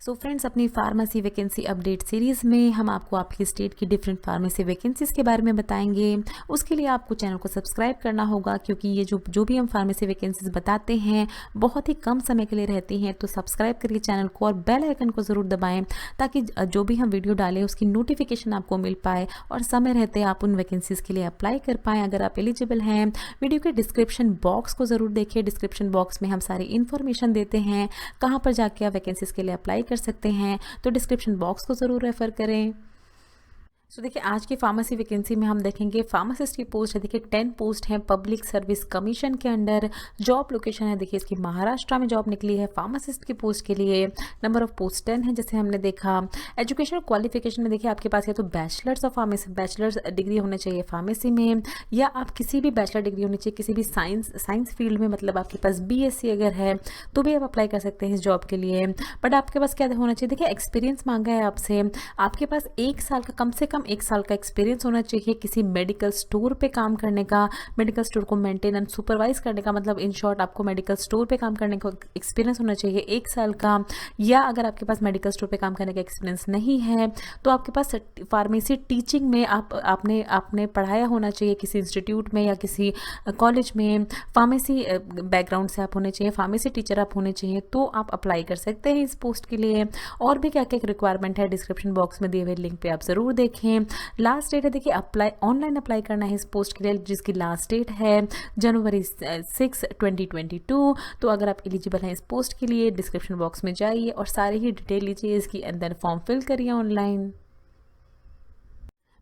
So friends, अपनी pharmacy vacancy update series में हम आपको आपकी स्टेट की डिफरेंट फार्मेसी वैकेंसीज़ के बारे में बताएंगे। उसके लिए आपको चैनल को सब्सक्राइब करना होगा, क्योंकि ये जो भी हम फार्मेसी वैकेंसीज़ बताते हैं बहुत ही कम समय के लिए रहती हैं। तो सब्सक्राइब करिए चैनल को और बेल आइकन को ज़रूर दबाएं, ताकि जो भी हम वीडियो डालें उसकी नोटिफिकेशन आपको मिल पाए और समय रहते आप उन वैकेंसीज़ के लिए अप्लाई कर पाएँ अगर आप एलिजिबल हैं। वीडियो के डिस्क्रिप्शन बॉक्स को ज़रूर देखिए। डिस्क्रिप्शन बॉक्स में हम सारी इन्फॉर्मेशन देते हैं कहाँ पर जाके आप वैकेंसीज़ के लिए अप्लाई कर सकते हैं, तो डिस्क्रिप्शन बॉक्स को ज़रूर रेफर करें। तो देखिए, आज की फार्मेसी वैकेंसी में हम देखेंगे फार्मासिस्ट की पोस्ट है। देखिए 10 पोस्ट हैं पब्लिक सर्विस कमीशन के अंडर। जॉब लोकेशन है देखिए इसकी महाराष्ट्र में जॉब निकली है फार्मासिस्ट की पोस्ट के लिए। नंबर ऑफ पोस्ट 10 है जैसे हमने देखा। एजुकेशनल क्वालिफिकेशन में देखिए आपके पास या तो bachelors of pharmacy, bachelors degree होना चाहिए फार्मेसी में, या आप किसी भी बैचलर डिग्री होनी चाहिए किसी भी साइंस फील्ड में, मतलब आपके पास BSc अगर है तो भी आप अप्लाई कर सकते हैं इस जॉब के लिए। बट आपके पास क्या होना चाहिए, देखिए एक्सपीरियंस मांगा है आपसे, आपके पास 1 साल का कम से कम 1 साल का एक्सपीरियंस होना चाहिए किसी मेडिकल स्टोर पे काम करने का, मेडिकल स्टोर को मेंटेन एंड सुपरवाइज करने का, मतलब इन शॉर्ट आपको मेडिकल स्टोर पे काम करने का एक्सपीरियंस होना चाहिए 1 साल का। या अगर आपके पास मेडिकल स्टोर पे काम करने का एक्सपीरियंस नहीं है तो आपके पास फार्मेसी टीचिंग में आपने पढ़ाया होना चाहिए किसी इंस्टीट्यूट में या किसी कॉलेज में। फार्मेसी बैकग्राउंड से आप होने चाहिए, फार्मेसी टीचर आप होने चाहिए, तो आप अप्लाई कर सकते हैं इस पोस्ट के लिए। और भी क्या क्या रिक्वायरमेंट है डिस्क्रिप्शन बॉक्स में दिए हुए लिंक पे आप ज़रूर देखें। लास्ट डेट है देखिए ऑनलाइन अप्लाई करना है इस पोस्ट के लिए, जिसकी लास्ट डेट है जनवरी 6, 2022। तो अगर आप एलिजिबल हैं इस पोस्ट के लिए डिस्क्रिप्शन बॉक्स में जाइए और सारी ही डिटेल लीजिए इसकी, अंदर फॉर्म फिल करिए ऑनलाइन।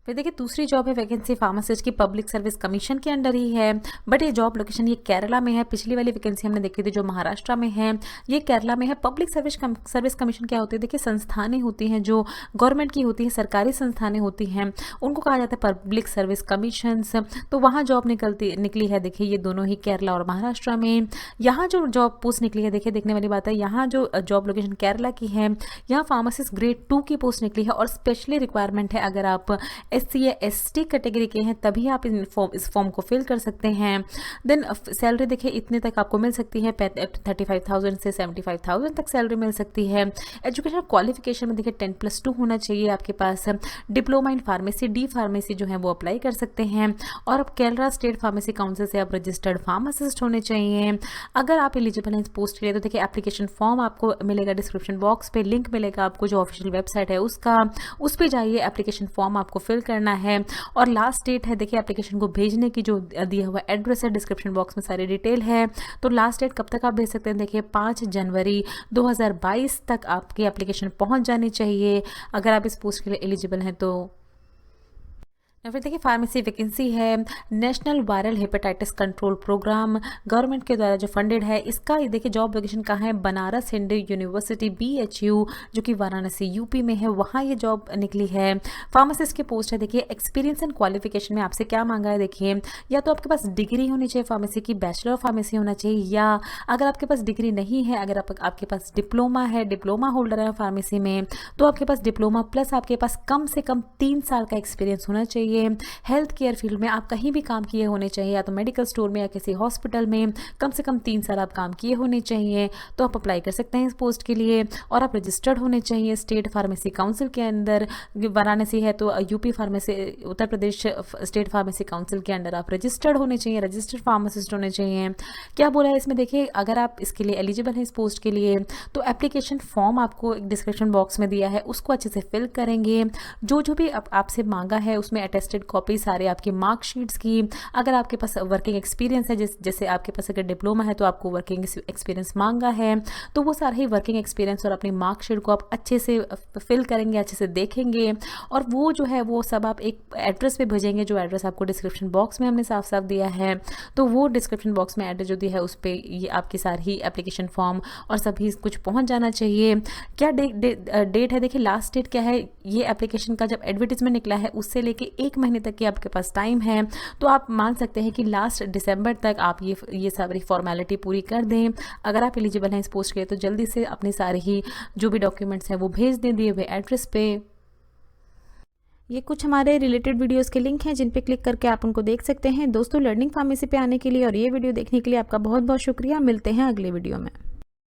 फिर देखिए दूसरी जॉब है वैकेंसी फार्मासिस्ट की पब्लिक सर्विस कमीशन के अंडर ही है, बट ये जॉब लोकेशन ये केरला में है। पिछली वाली वैकेंसी हमने देखी थी जो महाराष्ट्र में है, ये केरला में है। पब्लिक सर्विस कमीशन क्या होती है, देखिए संस्थानें होती हैं जो गवर्नमेंट की होती हैं, सरकारी संस्थानें होती हैं, उनको कहा जाता है पब्लिक सर्विस कमीशंस। तो वहाँ जॉब निकली है देखिए, ये दोनों ही केरला और महाराष्ट्र में। यहाँ जो जॉब पोस्ट निकली है देखिए देखने वाली बात है, यहाँ जो जॉब लोकेशन केरला की है, यहाँ फार्मासिस्ट ग्रेड 2 की पोस्ट निकली है और स्पेशली रिक्वायरमेंट है अगर आप SC या ST कैटेगरी के हैं तभी आप इस फॉर्म को फिल कर सकते हैं। देन सैलरी देखिए इतने तक आपको मिल सकती है, 35,000 से 75,000 तक सैलरी मिल सकती है। एजुकेशनल क्वालिफिकेशन में देखिए 10+2 होना चाहिए आपके पास। Diploma in pharmacy, D pharmacy जो है वो अप्लाई कर सकते हैं। और अब केरला स्टेट फार्मेसी काउंसिल से आप रजिस्टर्ड फार्मासिस्ट होने चाहिए अगर आप एलिजिबल हैं इस पोस्ट के लिए। तो देखिए एप्लीकेशन फॉर्म आपको मिलेगा डिस्क्रिप्शन बॉक्स पे, लिंक मिलेगा आपको जो ऑफिशियल वेबसाइट है उसका, उस पर जाइए, एप्लीकेशन फॉर्म आपको फिल करना है। और लास्ट डेट है देखिए एप्लीकेशन को भेजने की, जो दिया हुआ एड्रेस है डिस्क्रिप्शन बॉक्स में सारी डिटेल है। तो लास्ट डेट कब तक आप भेज सकते हैं, देखिए 5 जनवरी 2022 तक आपकी एप्लीकेशन पहुंच जानी चाहिए अगर आप इस पोस्ट के लिए एलिजिबल हैं तो। फिर देखिए फार्मेसी वैकेंसी है national viral hepatitis control programme, government के द्वारा जो फंडेड है। इसका देखिए जॉब लोकेशन कहाँ है, बनारस हिंदू यूनिवर्सिटी BHU जो कि वाराणसी UP में है, वहाँ ये जॉब निकली है। फार्मासिस्ट की पोस्ट है। देखिए एक्सपीरियंस एंड क्वालिफिकेशन में आपसे क्या मांगा है, देखिए या तो आपके पास डिग्री होनी चाहिए फार्मेसी की, बैचलर ऑफ फार्मेसी होना चाहिए, या अगर आपके पास डिग्री नहीं है, अगर आपके पास डिप्लोमा है, डिप्लोमा होल्डर है फार्मेसी में, तो आपके पास डिप्लोमा प्लस आपके पास कम से कम 3 साल का एक्सपीरियंस होना चाहिए। हेल्थ केयर फील्ड में आप कहीं भी काम किए होने चाहिए, या तो मेडिकल स्टोर में या किसी हॉस्पिटल में कम से कम 3 साल आप काम किए होने चाहिए, तो आप अप्लाई कर सकते हैं इस पोस्ट के लिए। और आप रजिस्टर्ड होने चाहिए स्टेट फार्मेसी काउंसिल के अंदर। वाराणसी है तो UP pharmacy, Uttar Pradesh state pharmacy council के अंडर आप रजिस्टर्ड होने चाहिए, रजिस्टर्ड फार्मासिस्ट होने चाहिए। क्या बोला है इसमें, देखिए अगर आप इसके लिए एलिजिबल हैं इस पोस्ट के लिए तो एप्लीकेशन फॉर्म आपको डिस्क्रिप्शन बॉक्स में दिया है, उसको अच्छे से फिल करेंगे। जो भी आपसे मांगा है उसमें अटेस्टेड कॉपी सारे आपकी मार्कशीट्स की, अगर आपके पास वर्किंग एक्सपीरियंस है, जैसे आपके पास अगर डिप्लोमा है तो आपको वर्किंग एक्सपीरियंस मांगा है, तो वो सारे ही वर्किंग एक्सपीरियंस और अपनी मार्कशीट को आप अच्छे से फिल करेंगे, अच्छे से देखेंगे। और वो जो है वो सब आप एक एड्रेस पे भेजेंगे, जो एड्रेस आपको डिस्क्रिप्शन बॉक्स में हमने साफ साफ दिया है। तो वो डिस्क्रिप्शन बॉक्स में एड्रेस जो दिया है उस पर ये आपकी सारी एप्लीकेशन फॉर्म और सभी कुछ पहुँच जाना चाहिए। क्या डेट है, देखिए लास्ट डेट क्या है, ये एप्लीकेशन का जब एडवर्टीजमेंट निकला है उससे लेके 1 महीने तक की आपके पास टाइम है। तो आप मान सकते हैं कि लास्ट दिसंबर तक आप ये सारी फॉर्मेलिटी पूरी कर दें। अगर आप एलिजिबल हैं इस पोस्ट के लिए तो जल्दी से अपने सारे ही जो भी डॉक्यूमेंट्स हैं वो भेज दें दिए हुए एड्रेस पे। ये कुछ हमारे रिलेटेड वीडियोस के लिंक हैं जिन पे क्लिक करके आप उनको देख सकते हैं। दोस्तों, लर्निंग फार्मेसी पे आने के लिए और ये वीडियो देखने के लिए आपका बहुत बहुत शुक्रिया। मिलते हैं अगले वीडियो में।